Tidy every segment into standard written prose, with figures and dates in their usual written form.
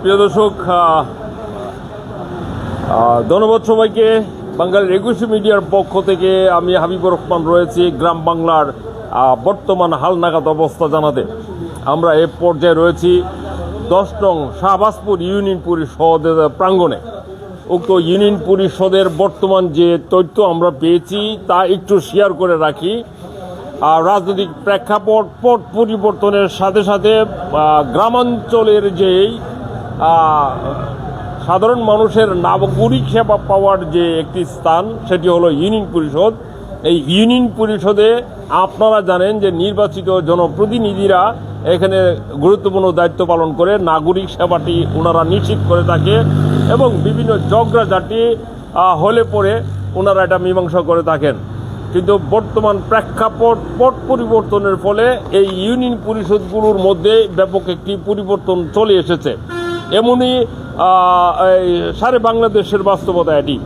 প্রিয় দর্শক, ধন্যবাদ সবাইকে। বাঙালির ২১ মিডিয়ার পক্ষ থেকে আমি হাবিবুর রহমান রয়েছি গ্রাম বাংলার বর্তমান হালনাগাদ অবস্থা জানাতে। আমরা এ পর্যায়ে রয়েছি ১০ নং শাহবাজপুর ইউনিয়ন পরিষদের প্রাঙ্গণে। উক্ত ইউনিয়ন পরিষদের বর্তমান যে তথ্য আমরা পেয়েছি তা একটু শেয়ার করে রাখি। রাজনৈতিক প্রেক্ষাপট পট পরিবর্তনের সাথে সাথে গ্রামাঞ্চলের যেই সাধারণ মানুষের নাগরিক সেবা পাওয়ার যে একটি স্থান, সেটি হলো ইউনিয়ন পরিষদ। এই ইউনিয়ন পরিষদে আপনারা জানেন যে নির্বাচিত জনপ্রতিনিধিরা এখানে গুরুত্বপূর্ণ দায়িত্ব পালন করে নাগরিক সেবাটি ওনারা নিশ্চিত করে থাকে এবং বিভিন্ন ঝগড়াঝাটি হলে পরে ওনারা এটা মীমাংসা করে থাকেন। কিন্তু বর্তমান প্রেক্ষাপট পট পরিবর্তনের ফলে এই ইউনিয়ন পরিষদগুলোর মধ্যে ব্যাপক একটি পরিবর্তন চলে এসেছে। এমনই সারা বাংলাদেশের বাস্তবতা এটি।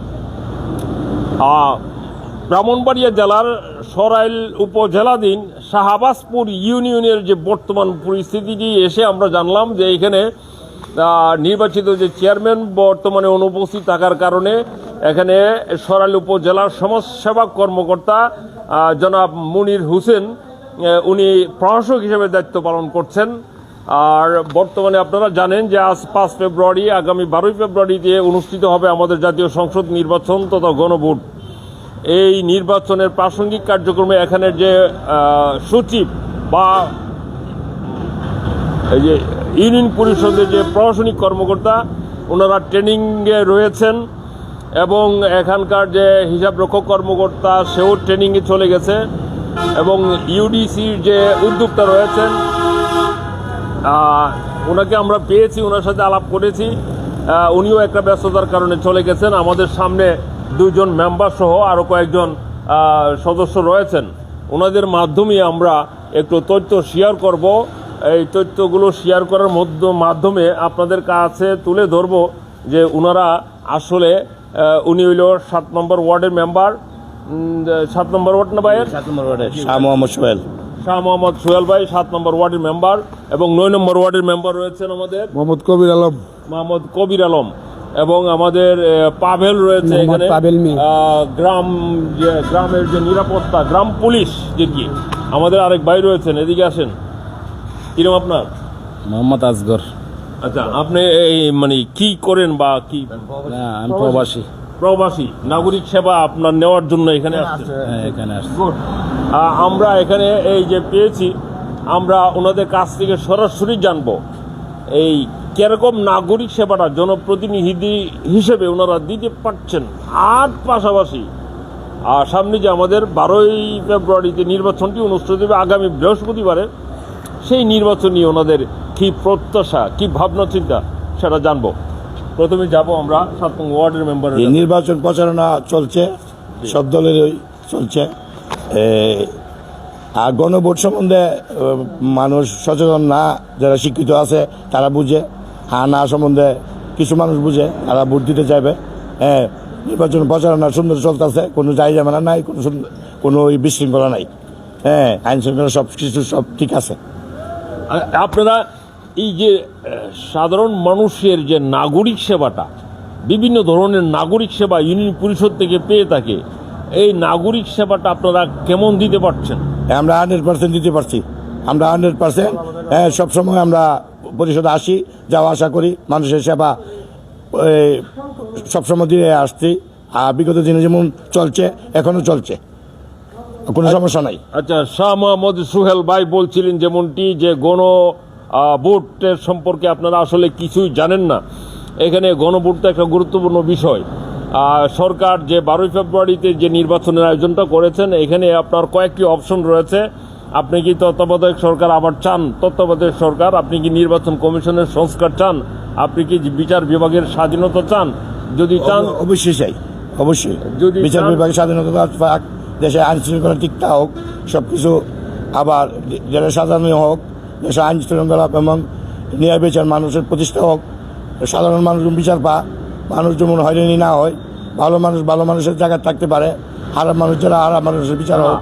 ব্রাহ্মণবাড়িয়া জেলার সরাইল উপজেলাধীন শাহবাজপুর ইউনিয়নের যে বর্তমান পরিস্থিতিটি এসে আমরা জানলাম যে এখানে নির্বাচিত যে চেয়ারম্যান বর্তমানে অনুপস্থিত থাকার কারণে এখানে সরাইল উপজেলার সমাজসেবা কর্মকর্তা জনাব মুনির হোসেন উনি প্রশাসক হিসেবে দায়িত্ব পালন করছেন। আর বর্তমানে আপনারা জানেন যে আজ ৫ ফেব্রুয়ারি, আগামী ১২ ফেব্রুয়ারিতে অনুষ্ঠিত হবে আমাদের জাতীয় সংসদ নির্বাচন তথা গণভোট। এই নির্বাচনের প্রাসঙ্গিক কার্যক্রমে এখানের যে সচিব বা এই যে ইউনিয়ন পরিষদের যে প্রশাসনিক কর্মকর্তা ওনারা ট্রেনিংয়ে রয়েছেন এবং এখানকার যে হিসাব রক্ষক কর্মকর্তা সেও ট্রেনিংয়ে চলে গেছে এবং ইউডিসির যে উদ্যোক্তা রয়েছেন ওনাকে আমরা পেয়েছি, ওনার সাথে আলাপ করেছি। উনিও একটা ব্যস্ততার কারণে চলে গেছেন। আমাদের সামনে ২ জন মেম্বার সহ আরও কয়েকজন সদস্য রয়েছেন। ওনাদের মাধ্যমে আমরা একটু তথ্য শেয়ার করব। এই তথ্যগুলো শেয়ার করার মাধ্যমে আপনাদের কাছে তুলে ধরব যে ওনারা আসলে উনি হইল ৭ নম্বর ওয়ার্ডের মেম্বার। ৭ নম্বর ওয়ার্ড না ভাইয়ের? ৭ নম্বর ওয়ার্ডের শাহ মোহাম্মদ সোহেল ভাই ৭ নম্বর ওয়ার্ডের মেম্বার এবং ৯ নম্বর ওয়ার্ডের মেম্বার রয়েছেন আমাদের মোহাম্মদ কবির আলম এবং আমাদের পাভেল রয়েছে এখানে। গ্রামের যে নিরাপত্তা, গ্রাম পুলিশ যে কি আমাদের আরেক ভাই রয়েছেন, এদিকে আসেন। কিরম আপনার? মোহাম্মদ আসগর। আচ্ছা, আপনি এই মানে কি করেন বা কি? আমি প্রবাসী নাগরিক সেবা আপনার নেওয়ার জন্য এখানে আসছেন? এখানে আসছি। আমরা এখানে এই যে পেয়েছি, আমরা ওনাদের কাছ থেকে সরাসরি জানবো এই কিরকম নাগরিক সেবাটা জনপ্রতিনিধি হিসেবে ওনারা দিতে পারছেন। আর পাশাপাশি সামনে যে আমাদের ১২ ফেব্রুয়ারিতে নির্বাচনটি অনুষ্ঠিত হবে আগামী বৃহস্পতিবারে, সেই নির্বাচন নিয়ে ওনাদের কি প্রত্যাশা, কি ভাবনা চিন্তা সেটা জানবো। প্রথমে যাব আমরা ৭ নং ওয়ার্ডের মেম্বার। নির্বাচন প্রচারণা চলছে, সব দলেরই চলছে। আর গণভোট সম্বন্ধে মানুষ সচেতন না, যারা শিক্ষিত আছে তারা বুঝে, না সম্বন্ধে কিছু মানুষ বুঝে, তারা ভোট দিতে চাইবে। নির্বাচন প্রচারণা সুন্দর চলতেছে, কোনো জায়জামেলা নাই, কোনো বিশৃঙ্খলা নাই। আইন শৃঙ্খলা সব কিছু সব ঠিক আছে। আপনারা এই যে সাধারণ মানুষের যে নাগরিক সেবাটা, বিভিন্ন ধরনের নাগরিক সেবা ইউনিয়ন পরিষদ থেকে পেয়ে থাকে, এই নাগরিক সেবাটা আপনারা কেমন দিতে পারছেন? আমরা 100% দিতে পারছি। আমরা 100% সবসময় আমরা পরিষদে আসি, যাওয়া আসা করি, মানুষের সেবা সবসময় দিয়ে আসছি। আর বিগত দিনে যেমন চলছে এখনো চলছে, কোনো সমস্যা নাই। আচ্ছা, শাহ মোহাম্মদ সোহেল ভাই বলছিলেন যেমনটি যে গণভোটের সম্পর্কে আপনারা আসলে কিছুই জানেন না। এখানে গণভোটটা একটা গুরুত্বপূর্ণ বিষয়। সরকার যে ১২ ফেব্রুয়ারিতে যে নির্বাচনের আয়োজনটা করেছেন, এখানে আপনার কয়েকটি অপশন রয়েছে। আপনি কি তত্ত্বাবধায়ক সরকার আবার চান? তত্ত্বাবধায়ক সরকার। আপনি কি নির্বাচন কমিশনের সংস্কার চান? আপনি কি বিচার বিভাগের স্বাধীনতা চান? যদি চান, অবশ্যই চাই, অবশ্যই। যদি বিচার বিভাগের স্বাধীনতা পাক, দেশে আইন শৃঙ্খলা ঠিকঠাক হোক, সব কিছু আবার দেশের সাধারণ হোক, দেশের আইন শৃঙ্খলা এবং ন্যায় বিচার মানুষের প্রতিষ্ঠা হোক, সাধারণ মানুষ বিচার মানুষ যেমন হয়রানি না হয়, ভালো মানুষের জায়গায় থাকতে পারে, খারাপ মানুষ যারা খারাপ মানুষের বিচার হোক।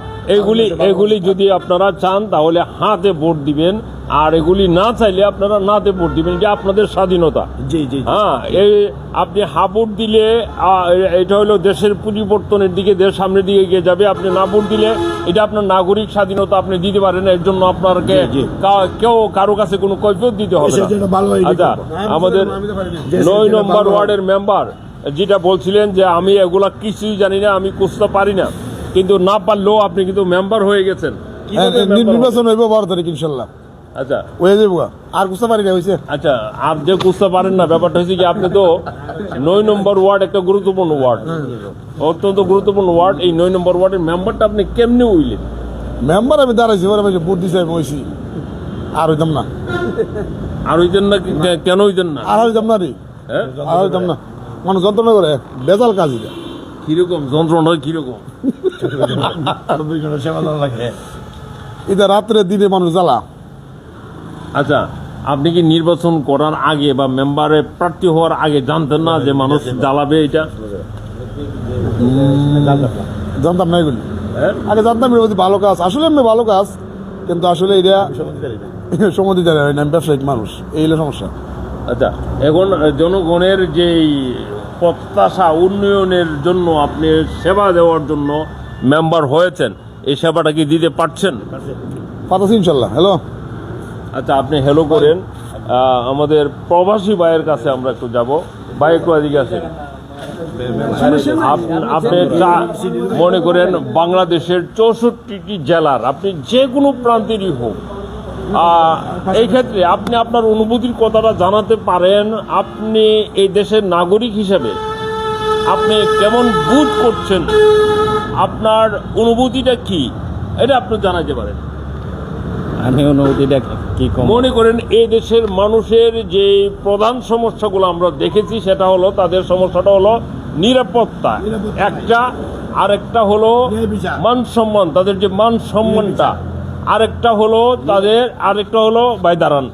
এগুলি যদি আপনারা চান তাহলে হাতে ভোট দিবেন। আর এগুলি না চাইলে আপনারা নাতে ভোট দিবেন, এটা আপনাদের স্বাধীনতা। জি জি হ্যাঁ, এই আপনি হা ভোট দিলে এটা হলো দেশের পরিবর্তনের দিকে, দেশ সামনের দিকে এগিয়ে যাবে। আপনি না ভোট দিলে এটা আপনার নাগরিক স্বাধীনতা, আপনি দিতে পারেন। এর জন্য আপনাকে কেউ কারো কাছে কোনো কৈফিয়ত দিতে হবে না। আচ্ছা, আমাদের 9 নম্বর ওয়ার্ডের মেম্বার যেটা বলছিলেন যে আমি এগুলা কিছুই জানি না, আমি কুস্তা পারি না, কিন্তু না পারলেও আপনি কিন্তু মেম্বার হয়ে গেছেন। নির্বাচন হইব 12 তারিখ ইনশাল্লাহ। আচ্ছা হয়ে যাবো, আর বুঝতে পারি না হয়েছে। আচ্ছা, আর যে কুস্তা পারেন না, ব্যাপারটা হচ্ছে কি, আপনি তো 9 নম্বর ওয়ার্ড একটা গুরুত্বপূর্ণ ওয়ার্ড, অত্যন্ত গুরুত্বপূর্ণ ওয়ার্ড। এই 9 নম্বর ওয়ার্ডের মেম্বারটা আপনি কেমনে উইলেন? মেম্বার আমি দাঁড়াইছি, ভোট দিছি, আমি হয়েছি। আর হইতাম না। আর হইতেন না? কেন হইতেন না? আর হইতাম না রে, হ্যাঁ, আর হইতাম না। মানুষ যন্ত্রণা করে, বেজাল কাজ এটা। কিরকম যন্ত্রণা হয়? কিরকম? এটা রাত্রে দিনে মানুষ জ্বালা। আচ্ছা, আপনি কি নির্বাচন করার আগে বা মেম্বারে প্রার্থী হওয়ার আগে জানতেন না যে মানুষ জ্বালাবে এটা? জানতাম না এগুলি, হ্যাঁ? আগে জানতাম এটা ভালো কাজ, আসলে এমনি ভালো কাজ, কিন্তু আসলে এটা সময় দিতে হয় না। আমি ব্যবসায়িক মানুষ, এই হলো সমস্যা। আচ্ছা, এখন জনগণের যেই প্রত্যাশা উন্নয়নের জন্য আপনি সেবা দেওয়ার জন্য মেম্বার হয়েছেন, এই সেবাটা কি দিতে পারছেন? পাতাছি ইনশাল্লাহ। হ্যালো, আচ্ছা, আপনি হ্যালো করেন। আমাদের প্রবাসী ভাইয়ের কাছে আমরা একটু যাব। ভাই একটু এদিকে আসেন। আপনি মনে করেন বাংলাদেশের 64টি জেলার আপনি যে কোনো প্রান্তেরই হোক, এই ক্ষেত্রে আপনি আপনার অনুভূতির কথাটা জানাতে পারেন। আপনি এই দেশের নাগরিক হিসেবে আপনি কেমন বোধ করছেন, আপনার অনুভূতিটা কি, এটা আপনি জানাতে পারেন। আমি অনুভূতিটা কি কম, মনে করেন এই দেশের মানুষের যে প্রধান সমস্যাগুলো আমরা দেখেছি, সেটা হলো তাদের সমস্যাটা হলো নিরাপত্তা একটা, আরেকটা হলো মান সম্মান, তাদের যে মান সম্মানটা, আরেকটা হলো তাদের, আরেকটা হলো ভাই দাঁড়ান,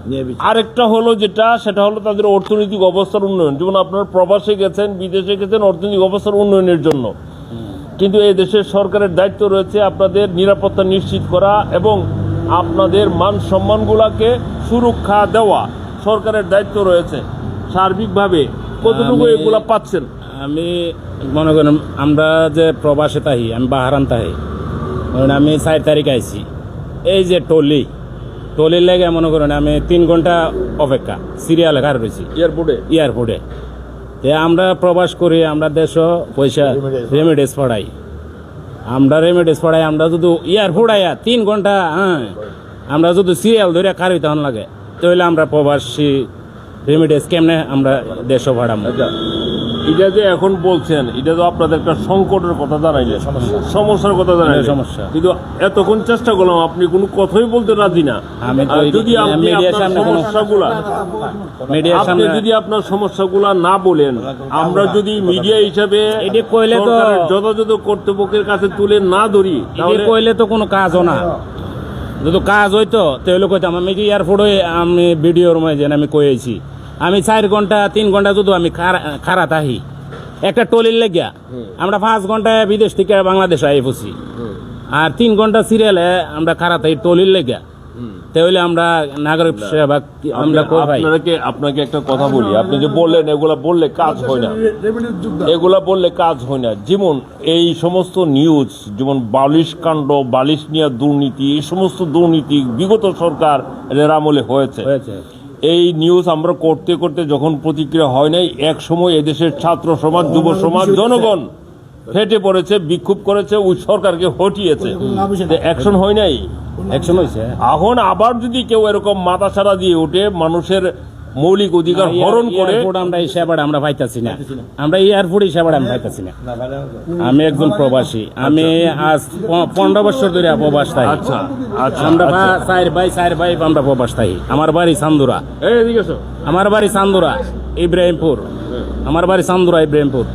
আরেকটা হলো যেটা, সেটা হলো তাদের অর্থনৈতিক অবস্থার উন্নয়ন। যেমন আপনারা প্রবাসে গেছেন, বিদেশে গেছেন অর্থনৈতিক অবস্থার উন্নয়নের জন্য, কিন্তু এই দেশের সরকারের দায়িত্ব রয়েছে আপনাদের নিরাপত্তা নিশ্চিত করা এবং আপনাদের মান সম্মানগুলোকে সুরক্ষা দেওয়া, সরকারের দায়িত্ব রয়েছে। সার্বিকভাবে কতটুকু এগুলা পাচ্ছেন? আমি মনে করেন আমরা যে প্রবাসে তাহি, আমি বাহারান তাহি, আমি 4 তারিখ আইছি। এই যে টলির লেগে মনে করেন আমি 3 ঘন্টা অপেক্ষা সিরিয়ালে কার রয়েছি এয়ারপোর্টে। আমরা প্রবাস করি, আমরা দেশ পয়সা রেমিডেন্স পড়াই, আমরা যদি এয়ারপোর্ট আয়া 3 ঘন্টা, হ্যাঁ, আমরা যদি সিরিয়াল ধরে কারি তখন লাগে, তাহলে আমরা প্রবাসী রেমিডেন্স কেমনে আমরা দেশ ভাড়াম? এটা যে এখন বলছেন, এটা তো আপনাদের একটা সংকটের কথা দাঁড়াইলে, সমস্যার কথা দাঁড়াইলে, সমস্যা। কিন্তু এতক্ষণ চেষ্টা করলাম, আপনি কোনো কথাই বলতে রাজি না। আমি তো যদি আপনি আপনার সমস্যাগুলা, আপনি যদি আপনার সমস্যাগুলা না বলেন, আমরা যদি মিডিয়া হিসাবে সরকারের যথাযথ কর্তৃপক্ষের কাছে তুলে না ধরি, তাহলে কইলে তো কোনো কাজও না। যদি কাজ হইতো তাহলে কইতাম। আমি কি এয়ারপোর্টে আমি ভিডিওর মাঝে আমি কইছি, আমি 4 ঘন্টা 3 ঘন্টা যদি আমি খারা থাকি একটা টলির লেগিয়া, আমরা 5 ঘন্টায় বিদেশ থেকে বাংলাদেশ আই পড়ছি, আর 3 ঘন্টা সিরিয়ালে আমরা খারা থাকি টলির লেগিয়া, তাহলে আমরা নাগরিক সেবা আমরা আপনাকে একটা কথা বলি, আপনি যে বললেন এগুলা বললে কাজ হয় না, এগুলা বললে কাজ হয় না। যেমন এই সমস্ত নিউজ, যেমন বালিশ কাণ্ড, বালিশ নিয়ে দুর্নীতি, এই সমস্ত দুর্নীতি বিগত সরকার আমলে হয়েছে। এই নিউজ আমরা করতে করতে যখন প্রতিক্রিয়া হয় নাই, এক সময় এদেশের ছাত্র সমাজ, যুব সমাজ, জনগণ ফেটে পড়েছে, বিক্ষোভ করেছে, ওই সরকারকে হটিয়েছে, অ্যাকশন হয় নাই। অ্যাকশন হয়েছে। এখন আবার যদি কেউ এরকম মাথা ছাড়া দিয়ে উঠে মানুষের মৌলিক অধিকার হরণ করে, আমরা এই সেবাটা আমরা পাইতাছি না, আমরা এয়ারপোর্টে সেবাটা আমি পাইতাছি না। আমি একজন প্রবাসী, আমি আজ 15 বছর ধরে প্রবাস থাকি। আচ্ছা আচ্ছা, আমরা 4 ভাই আমরা প্রবাস থাকি। আমার বাড়ি চান্দুরা, আমার বাড়ি চান্দুরা ইব্রাহিমপুর, আমার বাড়ি চান্দুরা ইব্রাহিমপুর,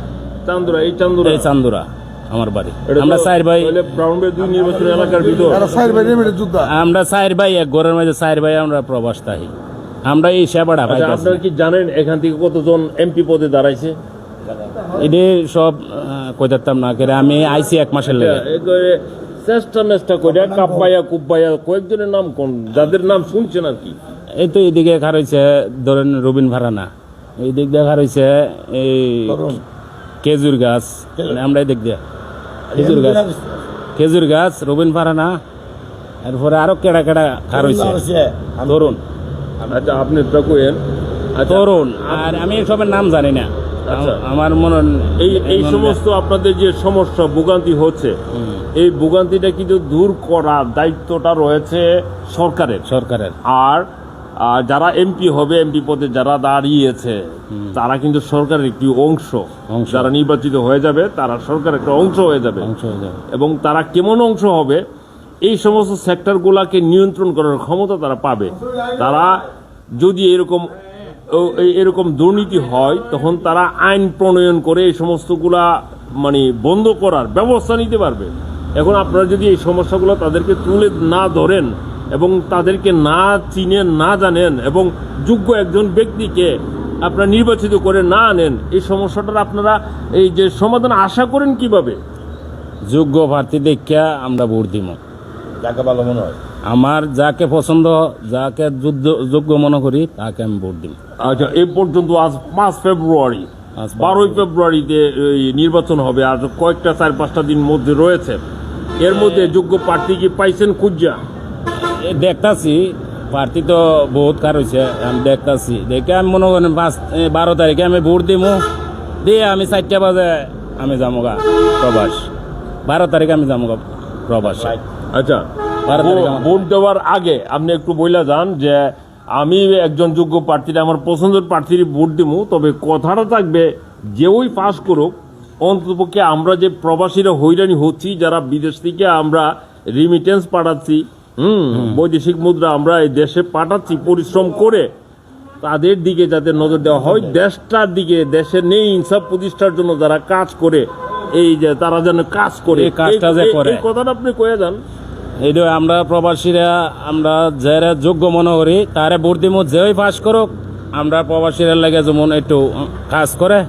এই চান্দুরা আমার বাড়ি। আমরা 4 ভাই, ব্রাউনবের 2 নির্বাচনী এলাকার ভিতর আমরা 4 ভাই, এক ঘরের মধ্যে 4 ভাই আমরা প্রবাস থাকি। আমরা এই সেবাটা পাইতাছি। আপনারা কি জানেন এখান থেকে কতজন এমপি পদে দাঁড়াইছে? এটা সব কইতাম না, আমি আইসি 1 মাসের লেগে। চেষ্টা মেষ্টা করে কাব্বাইয়া কুব্বাইয়া কয়েকজনের নাম কোন যাদের নাম শুনছেন আর কি? এই তো এইদিকে খার হয়েছে ধরেন রবিন ভারানা, এই দিক দিয়ে খার হয়েছে এই খেজুর গাছ, মানে আমরা এই দিক দিয়ে খেজুর গাছ রবিন ভারানা, এরপরে আরো কেডা কেডা খার হয়েছে তরুণ। আচ্ছা আপনি এটা কইেন। তরুণ আর আমি সবের নাম জানি না। আচ্ছা। আমার মনে এই সমস্ত আপনাদের যে সমস্যা ভোগান্তি হচ্ছে, এই ভোগান্তিটা কিন্তু দূর করার দায়িত্বটা রয়েছে সরকারের। আর যারা এমপি হবে, এমপি পদে যারা দাঁড়িয়েছে তারা কিন্তু সরকারের একটি অংশ। যারা নির্বাচিত হয়ে যাবে তারা সরকারের একটা অংশ হয়ে যাবে। এবং তারা কেমন অংশ হবে, এই সমস্ত সেক্টরগুলোকে নিয়ন্ত্রণ করার ক্ষমতা তারা পাবে। তারা যদি এরকম দুর্নীতি হয় তখন তারা আইন প্রণয়ন করে এই সমস্তগুলা মানে বন্ধ করার ব্যবস্থা নিতে পারবে। এখন আপনারা যদি এই সমস্যাগুলো তাদেরকে তুলে না ধরেন এবং তাদেরকে না চিনেন, না জানেন এবং যোগ্য একজন ব্যক্তিকে আপনারা নির্বাচিত করে না আনেন, এই সমস্যাটার আপনারা এই যে সমাধান আশা করেন কিভাবে? যোগ্য প্রার্থী দেখিয়া আমরা ভোট দিব, যাকে ভালো মনে হয়। আমার যাকে পছন্দ, যাকে যোগ্য মনে করি তাকে আমি ভোট দিব। আচ্ছা, এই পর্যন্ত আজ 5 ফেব্রুয়ারি, 12 ফেব্রুয়ারিতে নির্বাচন হবে। আর কয়েকটা 4-5টা দিন মধ্যে রয়েছে। এর মধ্যে যোগ্য প্রার্থী কি পাইছেন খুঁজা? দেখতাছি প্রার্থী তো বহুত কার হয়েছে, আমি দেখতাছি। দেখে আমি মনে করেন 12 তারিখে আমি ভোট দিব, দিয়ে আমি 4টা বাজে আমি যামোগা প্রবাস। 12 তারিখে আমি যামোগা প্রবাস। আচ্ছা, ভোট দেওয়ার আগে আপনি একটু বইলা যান যে আমি একজন যোগ্য প্রার্থীর, আমার পছন্দের প্রার্থীর ভোট দিব, তবে কথাটা থাকবে যে ওই পাস করুক, অন্ততপক্ষে আমরা যে প্রবাসীরা হয়রানি হচ্ছি, যারা বিদেশ থেকে আমরা রিমিটেন্স পাঠাচ্ছি, বৈদেশিক মুদ্রা আমরা এই দেশে পাঠাচ্ছি পরিশ্রম করে, তাদের দিকে যাতে নজর দেওয়া হয়। দেশটার দিকে, দেশের নেই ইনসাফ প্রতিষ্ঠার জন্য যারা কাজ করে, এই যে তারা যেন কাজ করে, এই কথাটা আপনি কয়ে যান। এই আমরা প্রবাসীরা, আমরা যারা যোগ্য মনে করি তারা ভোট দিব। যেই পাস করুক, আমরা প্রবাসীরা লাগে যেমন একটু কাজ করে,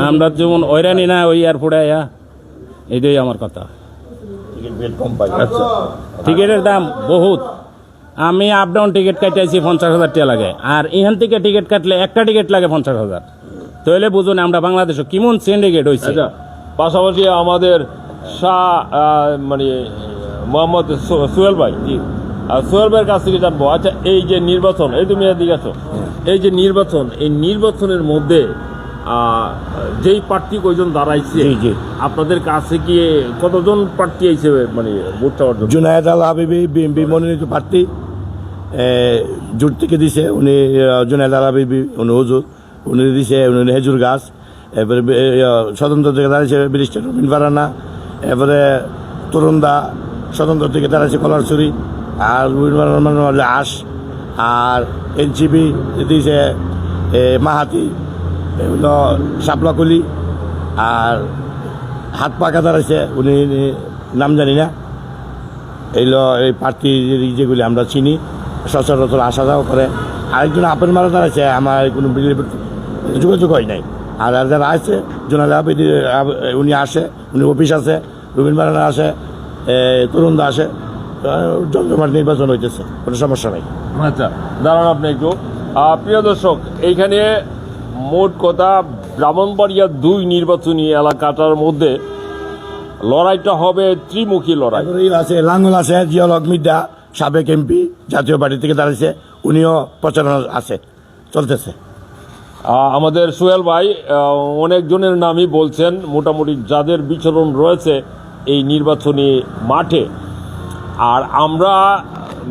আমরা যেমন হয়রানি না ওই এয়ারপোর্টে আয়া, এটাই আমার কথা। আচ্ছা, টিকিটের দাম বহুত। আমি আপ ডাউন টিকিট কাটাইছি 50,000 টাকা লাগে, আর এখান থেকে টিকিট কাটলে একটা টিকিট লাগে 50,000। তাহলে বুঝুন আমরা বাংলাদেশে কেমন সিন্ডিকেট হয়েছে। আচ্ছা, পাশাপাশি আমাদের মানে মোহাম্মদ সোহেল ভাই, সোহেল ভাইয়ের কাছ থেকে জানবো। আচ্ছা, এই যে নির্বাচন, এই তুমি এদিকে আছো, এই যে নির্বাচন, এই নির্বাচনের মধ্যে যেই প্রার্থী কয়জন দাঁড়াইছে, আপনাদের কাছে কি কতজন প্রার্থী আইছে মানে ভোট চাওয়ার জন্য? জুনায়েদ আল হাবিবি বিএনপি মনোনীত প্রার্থী, জোট থেকে দিছে উনি। জুনায়েদ আল হাবিবি উনি হুজুর, উনি দিছে উনি হেজুর গাছ। এরপরে স্বতন্ত্র থেকে দাঁড়িয়েছে ব্যারিস্টার রবিন ফারানা। এরপরে তরুণদা স্বতন্ত্র থেকে দাঁড়াইছে কলারছড়ি। আর রবিন ফারানা আস। আর এনসিপি দিয়েছে মাহাতি, এগুলো শাপলাকলি। আর হাত পাকা দাঁড়াইছে উনি, নাম জানি না। এইগুলো এই প্রার্থী যেগুলি আমরা চিনি, সচরাচর আসা যাওয়া করে। আরেকজন আপেল মারা দাঁড়াইছে, আমার কোনো যোগাযোগ হয় নাই। আর যারা আছে জোনাল আবেদি, উনি আসে, উনি অফিস আছে, রবিন বারানা আসে, তরুণদা আসে। জমজমাট নির্বাচন হইতেছে, কোনো সমস্যা নাই। আচ্ছা, দাঁড়ান আপনি একটু। প্রিয় দর্শক, এইখানে মোট কথা ব্রাহ্মণবাড়িয়া 2 নির্বাচনী এলাকাটার মধ্যে লড়াইটা হবে ত্রিমুখী লড়াই। আছে লাঙ্গল আছে, জিয়াউল হক মির্জা সাবেক এমপি, জাতীয় পার্টি থেকে দাঁড়িয়েছে, উনিও প্রচারণা আছে, চলতেছে। আমাদের সোহেল ভাই অনেকজনের নামই বলছেন, মোটামুটি যাদের বিচরণ রয়েছে এই নির্বাচনী মাঠে। আর আমরা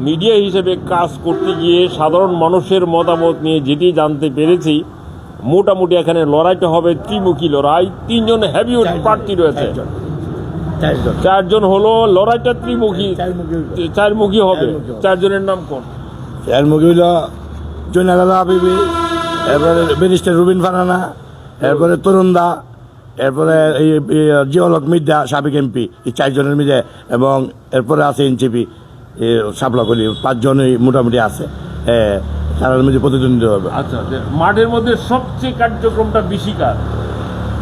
মিডিয়া হিসেবে কাজ করতে গিয়ে সাধারণ মানুষের মতামত নিয়ে যেটি জানতে পেরেছি, মোটামুটি এখানে লড়াইটা হবে ত্রিমুখী লড়াই। 3 জন হেভিওয়েট প্রার্থী রয়েছে, 4 জন হলো লড়াইটা ত্রিমুখী, 4মুখী হবে। 4 জনের নাম কোন? 4মুখী হইল জুনায়েদ আল হাবিবি, এরপরে ব্যারিস্টার রবিন ফারানা, এরপরে তরুণদা, এরপরে এই জিয়াউল হক মির্জা সাবেক এমপি, এই 4 জনের মিলে। এবং এরপরে আছে এনসিপি শাপলাকলি, 5 জনই মোটামুটি আছে, তার মধ্যে প্রতিদ্বন্দ্বিতা হবে। আচ্ছা, মাঠের মধ্যে সবচেয়ে কার্যক্রমটা বেশি কার?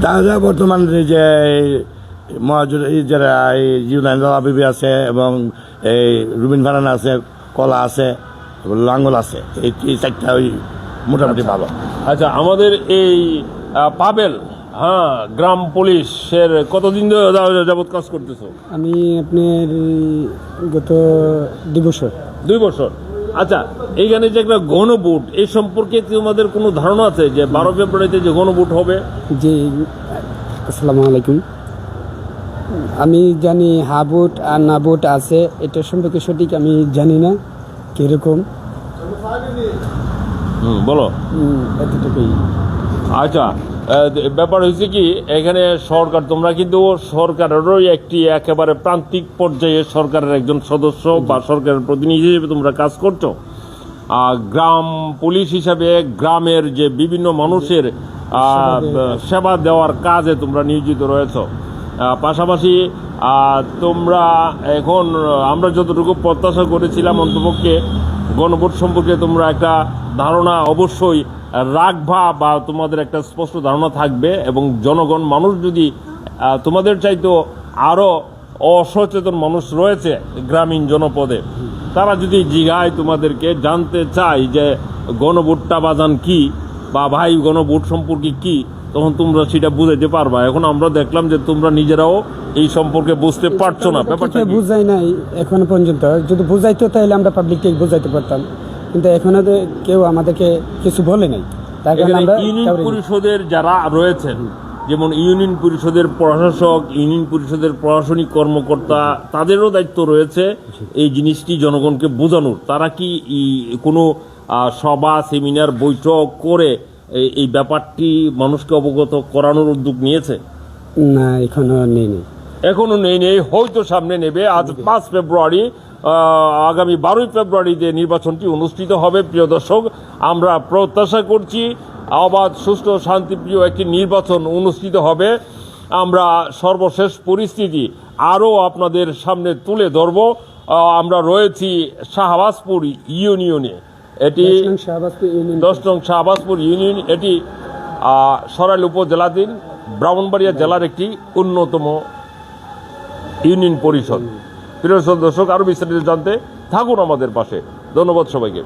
দেখা যায় বর্তমান যে মহাজুর এই যারা এই ইউনাইন বিবি আছে এবং এই রুবিন ফারানা আছে, কলা আছে, লাঙ্গল আছে, এই চারটা ওই মোটামুটি ভালো। আচ্ছা, আমাদের এই পাবেল, হ্যাঁ, গ্রাম পুলিশের কতদিন যাবত কাজ করতেছো? আমি আপনার গত 2 বছর। 2 বছর। আচ্ছা, এইখানে যে একটা গণভোট, এই সম্পর্কে তোমাদের কোনো ধারণা আছে যে 12 ফেব্রুয়ারিতে যে গণভোট হবে? জি, আসসালামু আলাইকুম। আমি জানি হা ভোট আর না ভোট আছে, এটা সম্পর্কে সঠিক আমি জানি না কিরকম। বলো। এতটুকুই। আচ্ছা, ব্যাপার হয়েছে কি, এখানে সরকার, তোমরা কিন্তু সরকারেরই একটি একেবারে প্রান্তিক পর্যায়ে সরকারের একজন সদস্য বা সরকারের প্রতিনিধি হিসেবে তোমরা কাজ করছো। গ্রাম পুলিশ হিসাবে গ্রামের যে বিভিন্ন মানুষের সেবা দেওয়ার কাজে তোমরা নিয়োজিত রয়েছো। পাশাপাশি তোমরা এখন, আমরা যতটুকু প্রত্যাশা করেছিলাম, অন্তপক্ষে গণভোট সম্পর্কে তোমরা একটা ধারণা অবশ্যই রাখবা বা তোমাদের একটা স্পষ্ট ধারণা থাকবে, এবং জনগণ, মানুষ যদি তোমাদের চাইতো আরও অসচেতন মানুষ রয়েছে গ্রামীণ জনপদে, তারা যদি জিগায় তোমাদেরকে, জানতে চায় যে গণভোটটা বাজান কি বা ভাই গণভোট সম্পর্কে কি, তখন তোমরা সেটা বুঝাইতে পারবা। এখন আমরা দেখলাম যে তোমরা নিজেরাও এই সম্পর্কে বুঝতে পারছো না। ব্যাপারটা বুঝাই নাই এখনো পর্যন্ত। যদি বুঝাইতো তাহলে আমরা পাবলিককে বুঝাইতে পারতাম, কিন্তু এখনো কেউ আমাদেরকে কিছু বলে নাই। তার কারণে আমরা ইউনিয়ন পরিষদের যারা রয়েছেন, যেমন ইউনিয়ন পরিষদের প্রশাসক, ইউনিয়ন পরিষদের প্রশাসনিক কর্মকর্তা, তাদেরও দায়িত্ব রয়েছে এই জিনিসটি জনগণকে বোঝানোর। তারা কি কোনো সভা, সেমিনার, বৈঠক করে এই ব্যাপারটি মানুষকে অবগত করানোর উদ্যোগ নিয়েছে? না, এখনো নেই। হয়তো সামনে নেবে। আজ 5 ফেব্রুয়ারি, আগামী 12 ফেব্রুয়ারি যে নির্বাচনটি অনুষ্ঠিত হবে, প্রিয় দর্শক, আমরা প্রত্যাশা করছি অবাধ, সুষ্ঠু, শান্তিপ্রিয় একটি নির্বাচন অনুষ্ঠিত হবে। আমরা সর্বশেষ পরিস্থিতি আরও আপনাদের সামনে তুলে ধরব। আমরা রয়েছি শাহবাজপুর ইউনিয়নে, এটি 10 নং শাহবাজপুর ইউনিয়ন, এটি সরাইল উপজেলাধীন ব্রাহ্মণবাড়িয়া জেলার একটি অন্যতম ইউনিয়ন পরিষদ। প্রিয় দর্শক, আরও বিস্তারিত জানতে থাকুন আমাদের পাশে। ধন্যবাদ সবাইকে।